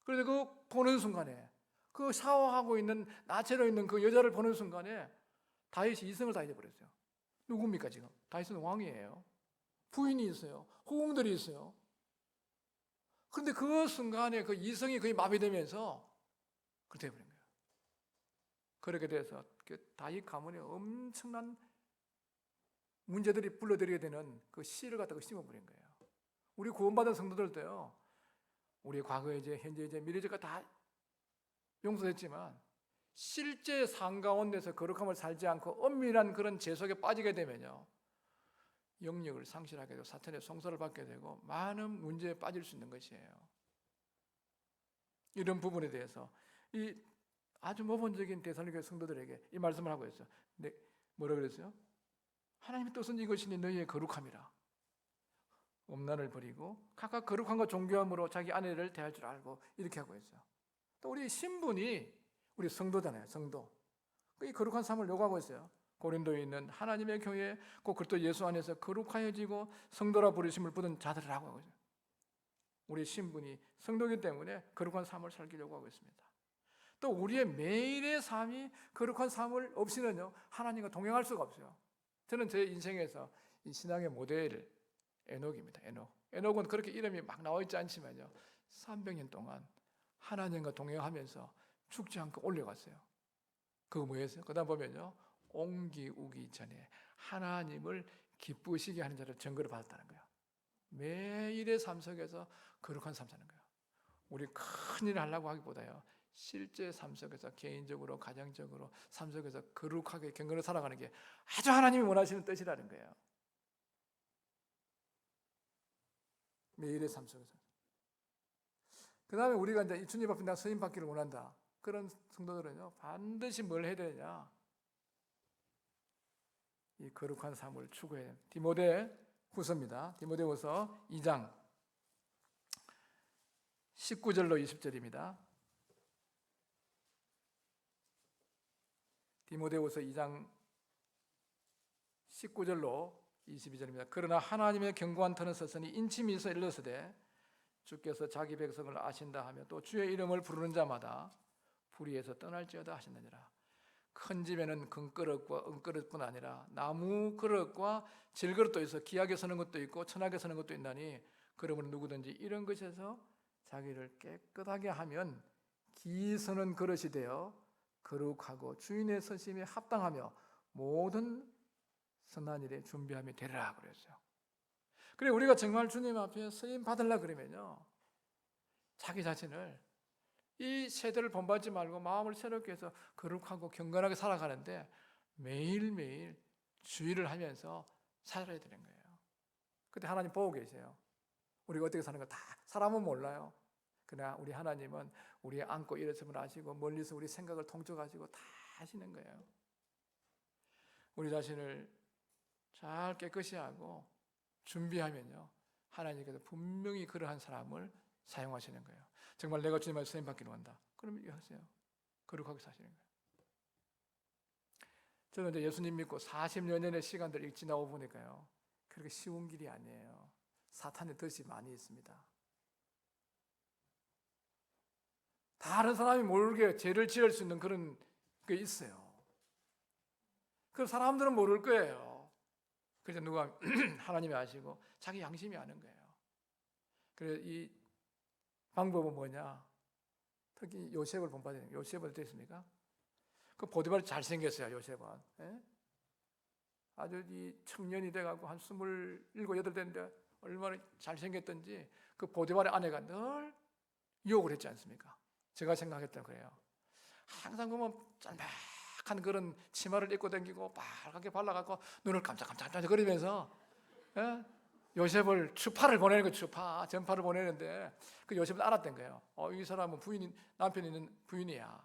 그래서 그 보는 순간에 그 샤워하고 있는 나체로 있는 그 여자를 보는 순간에 다윗이 이성을 다 잃어버렸어요. 누굽니까 지금? 다윗은 왕이에요. 부인이 있어요. 후궁들이 있어요. 그런데 그 순간에 그 이성이 거의 마비되면서 그렇게 되어버린 거예요. 그렇게 돼서 그 다윗 가문에 엄청난 문제들이 불러들이게 되는 그 씨를 갖다가 심어버린 거예요. 우리 구원받은 성도들도요, 우리 과거의 죄, 현재의 죄, 미래의 죄가 다 용서됐지만 실제 삶 가운데서 거룩함을 살지 않고 엄밀한 그런 죄 속에 빠지게 되면요, 영역을 상실하게 되고 사탄의 송사를 받게 되고 많은 문제에 빠질 수 있는 것이에요. 이런 부분에 대해서 이 아주 모범적인 데살로니가 성도들에게 이 말씀을 하고 있어요. 근데 뭐라 그랬어요? 하나님의 뜻은 이것이니 너희의 거룩함이라. 음란을 버리고 각각 거룩함과 존귀함으로 자기 아내를 대할 줄 알고 이렇게 하고 있어요. 또 우리 신분이 우리 성도잖아요. 성도. 이 거룩한 삶을 요구하고 있어요. 고린도에 있는 하나님의 교회, 곧 그리스도 예수 안에서 거룩하여지고 성도라 부르심을 받은 자들이라고 하고 있어요. 우리 신분이 성도이기 때문에 거룩한 삶을 살기 요구하고 있습니다. 또 우리의 매일의 삶이 거룩한 삶을 없이는요, 하나님과 동행할 수가 없어요. 저는 제 인생에서 이 신앙의 모델 에녹입니다. 에녹은 그렇게 이름이 막 나와 있지 않지만요, 300년 동안 하나님과 동행하면서 죽지 않고 올려갔어요. 그거 뭐였어요? 그 다음 보면요, 옹기 우기 전에 하나님을 기쁘시게 하는 자를 증거를 받았다는 거예요. 매일의 삶 속에서 거룩한 삶 사는 거예요. 우리 큰 일을 하려고 하기보다요, 실제 삶 속에서 개인적으로 가정적으로 삶 속에서 거룩하게 경건을 살아가는 게 아주 하나님이 원하시는 뜻이라는 거예요. 매일의 삶 속에서. 그 다음에 우리가 이제 주님 앞에 나 서임 받기를 원한다. 그런 성도들은요, 반드시 뭘 해야 되냐? 이 거룩한 삶을 추구해야 돼요. 디모데후서입니다. 디모데후서 2장 19절로 20절입니다. 디모데후서 2장 19절로 22절입니다. 그러나 하나님의 견고한 터는 섰으니 인침이 있어 일러서되 주께서 자기 백성을 아신다 하며 또 주의 이름을 부르는 자마다 불의에서 떠날지어다 하셨느니라. 큰 집에는 금그릇과 은그릇뿐 아니라 나무 그릇과 질그릇도 있어 기하게 서는 것도 있고 천하게 서는 것도 있나니 그러므로 누구든지 이런 것에서 자기를 깨끗하게 하면 기 서는 그릇이 되어 거룩하고 주인의 서심에 합당하며 모든 선한 일에 준비함이 되리라 그랬어요. 그래, 우리가 정말 주님 앞에 쓰임 받으려 그러면요, 자기 자신을 이 세대를 본받지 말고 마음을 새롭게 해서 거룩하고 경건하게 살아가는데 매일매일 주의를 하면서 살아야 되는 거예요. 그때 하나님 보고 계세요. 우리가 어떻게 사는 거 다 사람은 몰라요. 그러나 우리 하나님은 우리 안고 일어섬을 아시고 멀리서 우리 생각을 통째가지고 다 하시는 거예요. 우리 자신을 잘 깨끗이 하고 준비하면요, 하나님께서 분명히 그러한 사람을 사용하시는 거예요. 정말 내가 주님 앞에 쓰임 받기를 원한다. 그러면 이거 하세요. 거룩하게 사시는 거예요. 저는 이제 예수님 믿고 40여 년의 시간들을 지나고 보니까요, 그렇게 쉬운 길이 아니에요. 사탄의 덫이 많이 있습니다. 다른 사람이 모르게 죄를 지을 수 있는 그런 게 있어요. 그 사람들은 모를 거예요. 그래서 누가 하나님이 아시고 자기 양심이 아는 거예요. 그래서 이 방법은 뭐냐? 특히 요셉을 본받아야 돼요. 요셉은 어땠습니까? 그 보디발이 잘생겼어요. 요셉은. 예? 아주 이 청년이 돼가고 한 27, 8대인데 얼마나 잘생겼던지 그 보디발의 아내가 늘 유혹을 했지 않습니까? 제가 생각했던 거예요. 항상 보면 짤막한 그런 치마를 입고 다니고 빨갛게 발라갖고 눈을 깜짝깜짝 거리면서 요셉을 추파를 보내는 거, 추파 전파를 보내는데 그 요셉은 알았던 거예요. 이 사람은 남편이 있는 부인이야.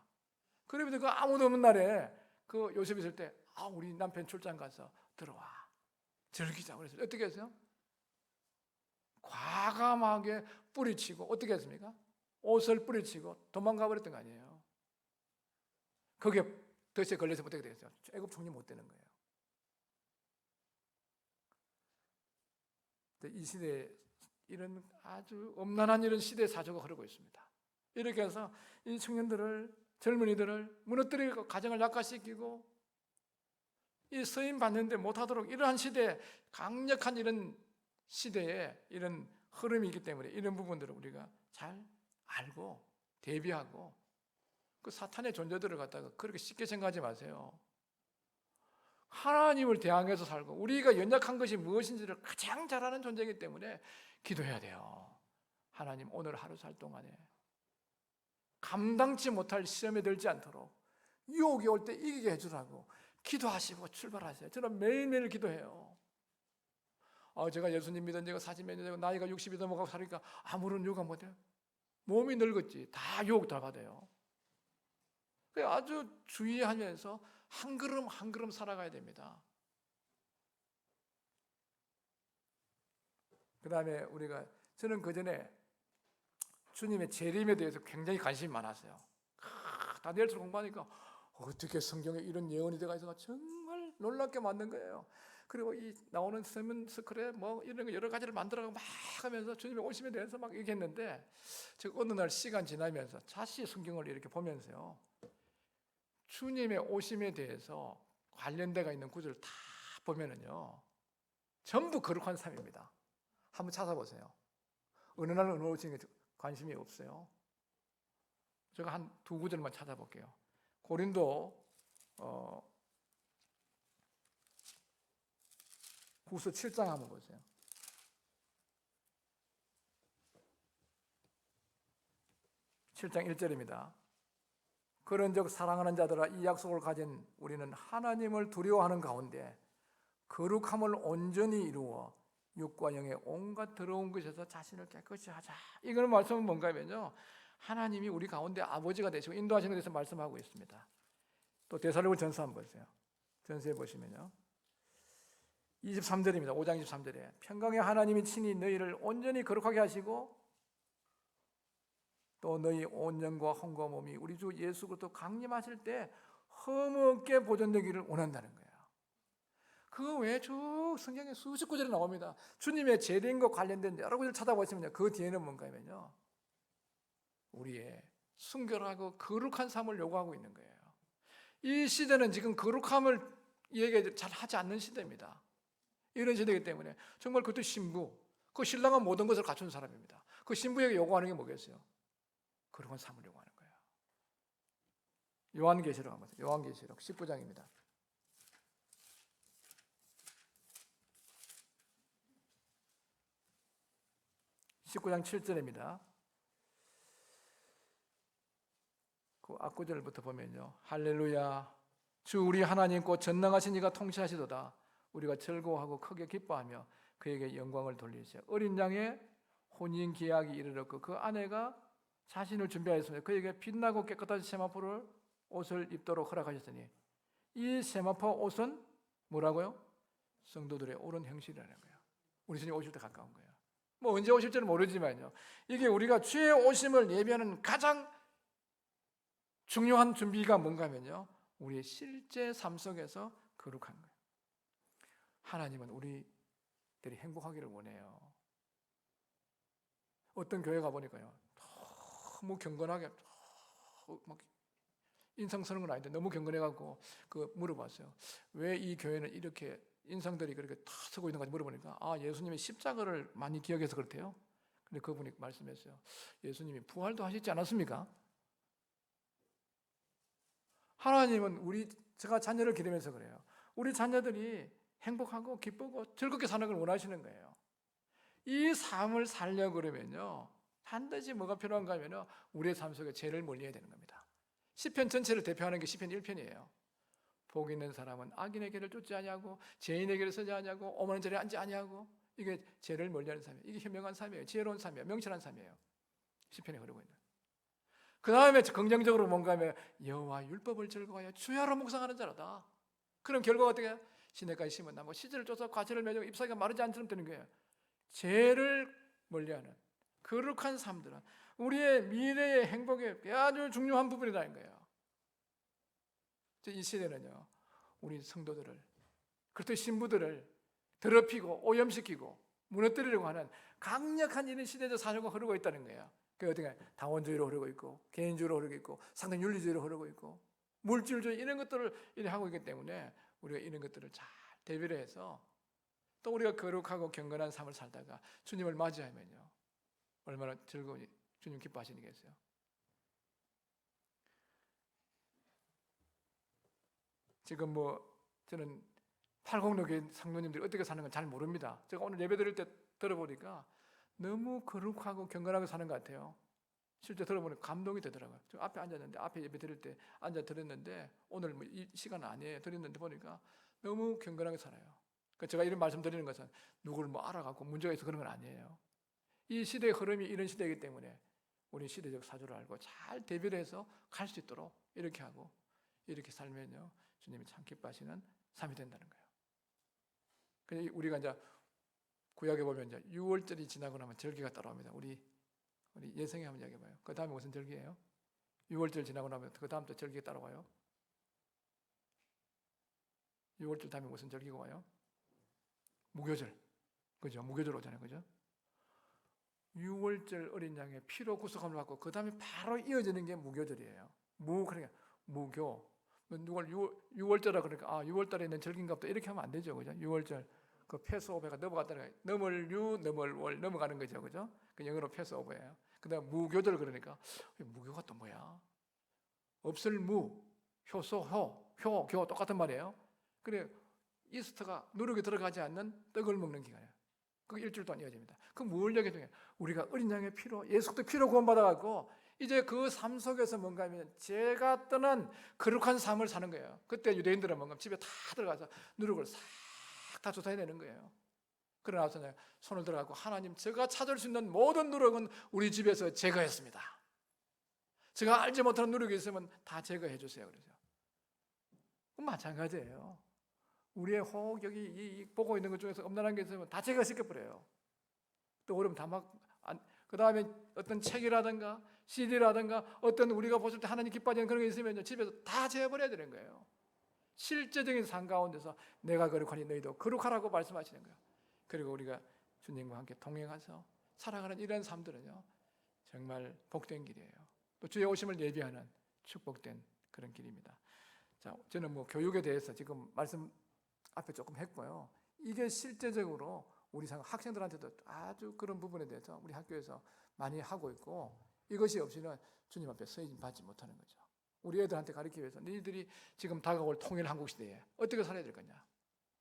그러면서 그 아무도 없는 날에 그 요셉이 있을 때 우리 남편 출장 가서 들어와 즐기자 그래서 어떻게 했어요? 과감하게 뿌리치고 어떻게 했습니까? 옷을 뿌리치고 도망가 버렸던 거 아니에요. 거기에 덫에 걸려서 어떻게 되겠어요? 애굽 총리 못 되는 거예요. 이 시대에 이런 아주 엄난한 이런 시대 사조가 흐르고 있습니다. 이렇게 해서 이 청년들을, 젊은이들을 무너뜨리고 가정을 낙화시키고 이 서임 받는데 못하도록 이러한 시대에 강력한 이런 시대에 이런 흐름이 있기 때문에 이런 부분들을 우리가 잘 알고 대비하고 그 사탄의 존재들을 갖다가 그렇게 쉽게 생각하지 마세요. 하나님을 대항해서 살고 우리가 연약한 것이 무엇인지를 가장 잘 아는 존재이기 때문에 기도해야 돼요. 하나님 오늘 하루 살 동안에 감당치 못할 시험에 들지 않도록 유혹이 올 때 이기게 해주라고 기도하시고 출발하세요. 저는 매일매일 기도해요. 제가 예수님 믿은 지가 40몇 년 되고 나이가 60이 넘어가고 살니까 아무런 유혹 못해요. 몸이 늙었지 다 유혹 다 받아요. 아주 주의하면서 한 걸음 한 걸음 살아가야 됩니다. 그 다음에 저는 그 전에 주님의 재림에 대해서 굉장히 관심이 많았어요. 다니엘서 공부하니까 어떻게 성경에 이런 예언이 들어가 있어서 정말 놀랍게 만든 거예요. 그리고 이 나오는 서문 스크랩 뭐 이런 거 여러 가지를 만들어가고 막 하면서 주님의 오심에 대해서 막 얘기했는데 제가 어느 날 시간 지나면서 다시 성경을 이렇게 보면서요. 주님의 오심에 대해서 관련되어 있는 구절을 다 보면은요. 전부 거룩한 삶입니다. 한번 찾아보세요. 어느 날 어느 오심에 관심이 없어요. 제가 한 두 구절만 찾아볼게요. 고린도 후서 7장 한번 보세요. 7장 1절입니다. 그런즉 사랑하는 자들아 이 약속을 가진 우리는 하나님을 두려워하는 가운데 거룩함을 온전히 이루어 육과 영의 온갖 더러운 것에서 자신을 깨끗이 하자. 이걸 말씀은 뭔가 하면요. 하나님이 우리 가운데 아버지가 되시고 인도하시는 것에 대해서 말씀하고 있습니다. 또 데살로니가 전서 한번 보세요. 전서에 보시면요. 23절입니다. 5장 23절에 평강의 하나님이 친히 너희를 온전히 거룩하게 하시고 또 너희 온 영과 혼과 몸이 우리 주 예수 그리스도 강림하실 때 흠없게 보존되기를 원한다는 거예요. 그 외에 쭉 성경에 수십 구절이 나옵니다. 주님의 재림과 관련된 여러 구절 찾아보시면요. 그 뒤에는 뭔가 하면요. 우리의 순결하고 거룩한 삶을 요구하고 있는 거예요. 이 시대는 지금 거룩함을 얘기 잘 하지 않는 시대입니다. 이런 시대이기 때문에 정말 그것도 신부, 그 신랑은 모든 것을 갖춘 사람입니다. 그 신부에게 요구하는 게 뭐겠어요? 거룩한 삶을 요구하는 거예요. 요한계시록 한번 보세요. 요한계시록 19장입니다. (19장 7절입니다) 그 앞구절부터 보면요. 할렐루야 주 우리 하나님 곧 전능하신 이가 통치하시도다. 우리가 즐거워하고 크게 기뻐하며 그에게 영광을 돌리시오. 어린 양의 혼인 계약이 이르렀고 그 아내가 자신을 준비하였습니다. 그에게 빛나고 깨끗한 세마포를 옷을 입도록 허락하셨으니 이 세마포 옷은 뭐라고요? 성도들의 옳은 행실이라는 거예요. 우리 주님 오실 때 가까운 거예요. 뭐 언제 오실지는 모르지만요. 이게 우리가 주의 오심을 예비하는 가장 중요한 준비가 뭔가 하면요. 우리의 실제 삶 속에서 거룩한 거예요. 하나님은 우리들이 행복하기를 원해요. 어떤 교회 가보니까요. 너무 경건하게 막 인상쓰는 건 아닌데 너무 경건해갖고 물어봤어요. 왜 이 교회는 이렇게 인상들이 그렇게 다 서고 있는 건지 물어보니까 예수님의 십자가를 많이 기억해서 그렇대요. 근데 그분이 말씀했어요. 예수님이 부활도 하시지 않았습니까? 하나님은 제가 자녀를 기르면서 그래요. 우리 자녀들이 행복하고 기쁘고 즐겁게 사는 걸 원하시는 거예요. 이 삶을 살려고 그러면요, 반드시 뭐가 필요한가 하면요, 우리의 삶 속에 죄를 멀리해야 되는 겁니다. 시편 전체를 대표하는 게 시편 1편이에요. 복 있는 사람은 악인의 길을 쫓지 아니하고 죄인의 길을 서지 아니하고 오만한 자리에 앉지 아니하고, 이게 죄를 멀리하는 삶이에요. 이게 현명한 삶이에요. 지혜로운 삶이에요. 명철한 삶이에요. 시편에 흐르고 있는. 그 다음에 긍정적으로 뭔가 하면 여호와 율법을 즐거워하여 주야로 묵상하는 자라다. 그럼 결과가 어떻게 해요? 시냇가에 심은 나무 씨들을 쫓아 과실을 맺고 잎사귀가 마르지 않처럼 되는 거예요. 죄를 멀리하는 거룩한 삶들은 우리의 미래의 행복에 아주 중요한 부분이라는 거예요. 이 시대는요, 우리 성도들을, 그리고 신부들을 더럽히고 오염시키고 무너뜨리려고 하는 강력한 이런 시대적 사조가 흐르고 있다는 거예요. 그게 어떻게 다원주의로 흐르고 있고 개인주의로 흐르고 있고 상당 윤리주의로 흐르고 있고 물질주의 이런 것들을 하고 있기 때문에 우리가 이런 것들을 잘 대비를 해서 또 우리가 거룩하고 경건한 삶을 살다가 주님을 맞이하면요, 얼마나 즐거운 주님 기뻐하시겠어요. 지금 저는 80로 상도님들이 어떻게 사는 건 잘 모릅니다. 제가 오늘 예배 드릴 때 들어보니까 너무 거룩하고 경건하게 사는 것 같아요. 실제 들어보니까 감동이 되더라고요. 저 앞에 앉았는데, 앞에 예배 드릴 때 앉아 들었는데, 오늘 이 시간 아니에요. 드렸는데 보니까 너무 경건하게 살아요. 그러니까 제가 이런 말씀 드리는 것은 누구를 알아갖고 문제가 있어 그런 건 아니에요. 이 시대의 흐름이 이런 시대이기 때문에 우리 시대적 사조를 알고 잘 대비를 해서 갈 수 있도록 이렇게 하고 이렇게 살면요, 주님이 참 기뻐하시는 삶이 된다는 거예요. 그래서 우리가 이제 구약에 보면 이제 6월절이 지나고 나면 절기가 따라옵니다. 우리 예성이 한번 이야기해봐요. 그 다음에 무슨 절기예요? 6월절 지나고 나면 그 다음 또 절기가 따라와요. 6월절 다음에 무슨 절기가 와요? 무교절. 그죠? 무교절 오잖아요. 그죠? 6월절 어린 양의 피로 구속함을 받고 그 다음에 바로 이어지는 게 무교절이에요. 그러니까 무교. 누가 6월절이라 그러니까 6월달에 있는 절기인가 보다 이렇게 하면 안 되죠. 그죠? 6월절. 그 패스오버가 넘어갔다는 거예요. 넘을 넘어가는 거죠. 그죠? 그 영어로 패스오버예요. 그다음 무교절 그러니까 무교가 또 뭐야? 없을 무, 효소, 교 똑같은 말이에요. 그래 이스터가 누룩이 들어가지 않는 떡을 먹는 기간이에요. 그게 일주일 동안 이어집니다. 그 뭘 얘기해요? 우리가 어린 양의 피로, 예수도 피로 구원받아갖고 이제 그 삶 속에서 뭔가 하면 죄가 떠난 거룩한 삶을 사는 거예요. 그때 유대인들은 뭔가 집에 다 들어가서 누룩을 싹 다 조사해내는 거예요. 그러나서 손을 들어가고 하나님, 제가 찾을 수 있는 모든 누룩은 우리 집에서 제거했습니다. 제가 알지 못하는 누룩이 있으면 다 제거해 주세요. 그러죠. 마찬가지예요. 우리의 여기 보고 있는 것 중에서 엄란한 게 있으면 다 제거시켜버려요. 또 그러면 그 다음에 어떤 책이라든가 CD라든가 어떤 우리가 보실 때 하나님 기뻐하는 그런 게 있으면 집에서 다 제어버려야 되는 거예요. 실제적인 삶 가운데서 내가 거룩하니 너희도 거룩하라고 말씀하시는 거예요. 그리고 우리가 주님과 함께 동행해서 살아가는 이런 삶들은요, 정말 복된 길이에요. 또 주의 오심을 예비하는 축복된 그런 길입니다. 자, 저는 교육에 대해서 지금 말씀 앞에 조금 했고요. 이게 실제적으로 우리 학생들한테도 아주 그런 부분에 대해서 우리 학교에서 많이 하고 있고, 이것이 없이는 주님 앞에 서임 받지 못하는 거죠. 우리 애들한테 가르치기 위해서 너희들이 지금 다가올 통일 한국 시대에 어떻게 살아야 될 거냐,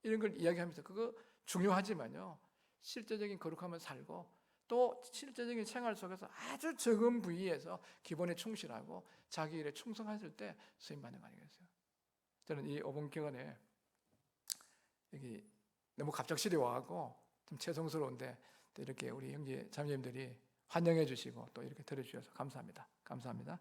이런 걸 이야기하면서 그거 중요하지만요, 실제적인 거룩함을 살고 또 실제적인 생활 속에서 아주 적은 부위에서 기본에 충실하고 자기 일에 충성했을 때 쓰임 받는 거 아니겠어요? 저는 이 오번 기간에 여기 너무 갑작스레 와갖고 좀 죄송스러운데 또 이렇게 우리 형제 자매님들이 환영해 주시고 또 이렇게 들어주셔서 감사합니다. 감사합니다.